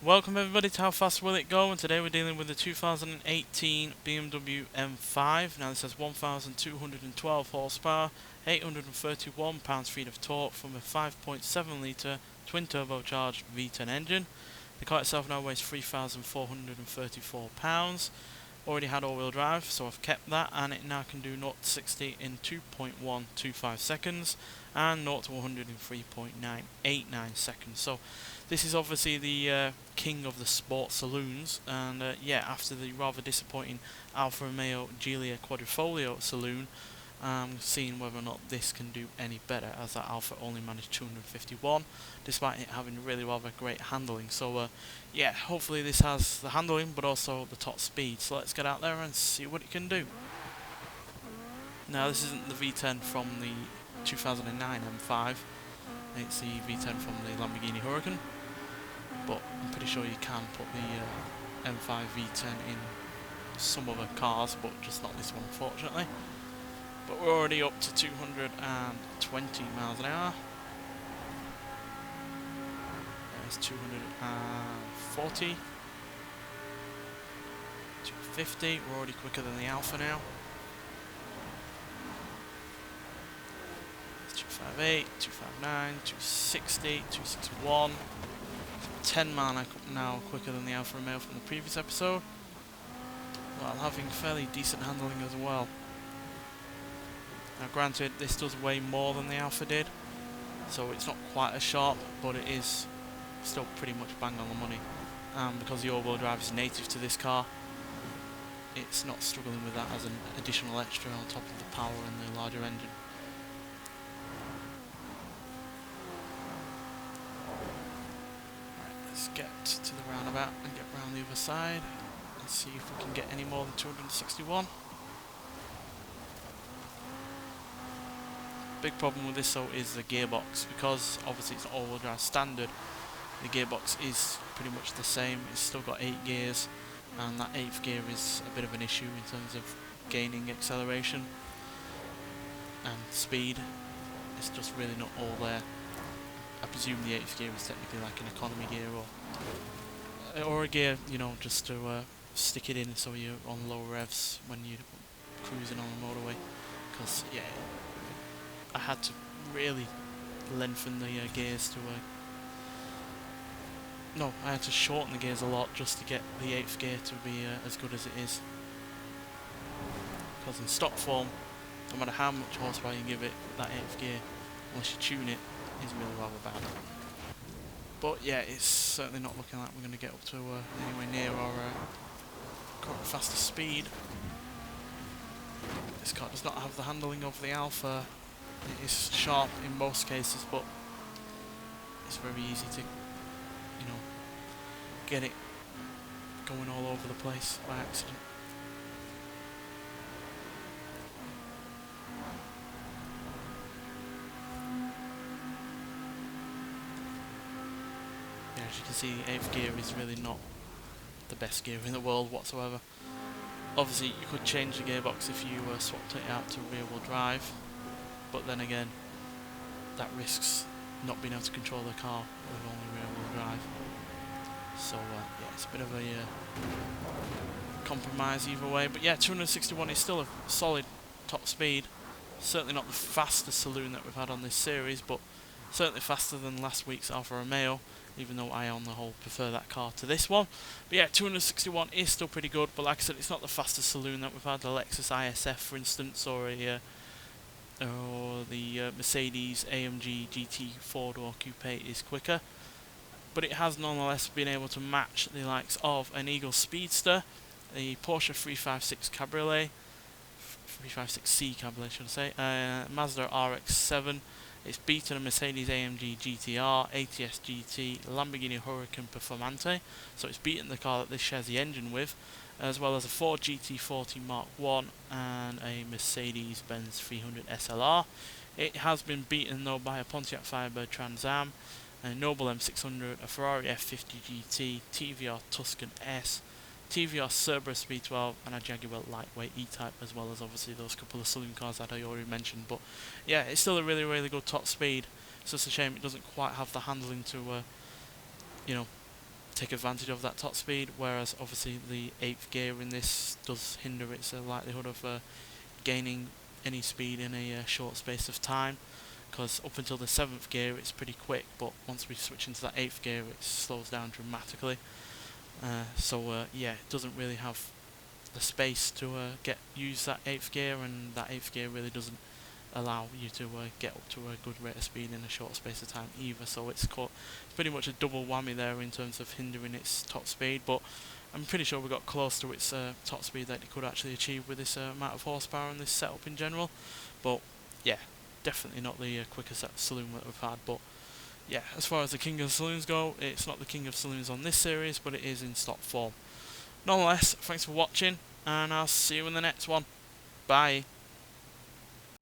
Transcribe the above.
Welcome everybody to How Fast Will It Go, and today we're dealing with the 2018 BMW M5. Now this has 1,212 horsepower, 831 pounds-feet of torque from a 5.7 litre twin turbocharged V10 engine. The car itself now weighs 3,434 pounds. Already had all-wheel drive, so I've kept that, and it now can do 0 to 60 in 2.125 seconds and 0 to 100 in 3.989 seconds. So this is obviously the king of the sports saloons, and yeah, after the rather disappointing Alfa Romeo Giulia Quadrifoglio saloon, seeing whether or not this can do any better, as that Alfa only managed 251 despite it having really rather great handling. So yeah, hopefully this has the handling but also the top speed, so let's get out there and see what it can do. Now this isn't the V10 from the 2009 M5, it's the V10 from the Lamborghini Huracan, but I'm pretty sure you can put the M5 V10 in some other cars, but just not this one unfortunately. But we're already up to 220 miles an hour. There's 240, 250, we're already quicker than the Alfa now. 258, 259, 260, 261. 10 miles now quicker than the Alfa Romeo from the previous episode, while having fairly decent handling as well. Now granted, this does weigh more than the Alfa did, so it's not quite as sharp, but it is still pretty much bang on the money. And because the all-wheel drive is native to this car, it's not struggling with that as an additional extra on top of the power and the larger engine. Right, let's get to the roundabout and get round the other side and see if we can get any more than 261. Big problem with this though is the gearbox, because obviously it's all-wheel drive standard. The gearbox is pretty much the same. It's still got 8 gears, and that 8th gear is a bit of an issue in terms of gaining acceleration and speed. It's just really not all there. I presume the 8th gear is technically like an economy gear, or a gear, you know, just to stick it in so you're on low revs when you're cruising on the motorway. Because yeah, I had to really lengthen the gears to no, I had to shorten the gears a lot just to get the 8th gear to be as good as it is. Because in stock form, no matter how much horsepower you give it, that 8th gear, unless you tune it, is really rather bad. But yeah, it's certainly not looking like we're going to get up to anywhere near our current faster speed. This car does not have the handling of the Alfa. It is sharp in most cases, but it's very easy to, you know, get it going all over the place by accident. Yeah, as you can see, 8th gear is really not the best gear in the world whatsoever. Obviously you could change the gearbox if you swapped it out to rear wheel drive, but then again that risks not being able to control the car with only rear wheel drive. So yeah, it's a bit of a compromise either way. But yeah, 261 is still a solid top speed. Certainly not the fastest saloon that we've had on this series, but certainly faster than last week's Alfa Romeo, even though I on the whole prefer that car to this one. But yeah, 261 is still pretty good, but like I said, it's not the fastest saloon that we've had. The Lexus ISF, for instance, or the Mercedes AMG GT 4-door coupe is quicker. But it has nonetheless been able to match the likes of an Eagle Speedster, the Porsche 356 Cabriolet, 356C Cabriolet should I say, Mazda RX-7. It's beaten a Mercedes AMG GTR, ATS GT, Lamborghini Huracan Performante, so it's beaten the car that this shares the engine with, as well as a Ford GT40 Mark 1 and a Mercedes-Benz 300 SLR. It has been beaten though by a Pontiac Firebird Trans Am, a Noble M600, a Ferrari F50 GT, TVR Tuscan S, TVR Cerberus V12 and a Jaguar lightweight E-Type, as well as obviously those couple of saloon cars that I already mentioned. But yeah, it's still a really, really good top speed. It's just a shame it doesn't quite have the handling to, you know, take advantage of that top speed, whereas obviously the 8th gear in this does hinder its likelihood of gaining any speed in a short space of time, because up until the 7th gear it's pretty quick, but once we switch into that 8th gear it slows down dramatically. Yeah, it doesn't really have the space to use that 8th gear, and that 8th gear really doesn't allow you to get up to a good rate of speed in a short space of time either, so it's pretty much a double whammy there in terms of hindering its top speed. But I'm pretty sure we got close to its top speed that it could actually achieve with this amount of horsepower and this setup in general. But yeah, definitely not the quickest saloon that we've had. But yeah, as far as the king of saloons go, it's not the king of saloons on this series, but it is in stock form. Nonetheless, thanks for watching, and I'll see you in the next one. Bye.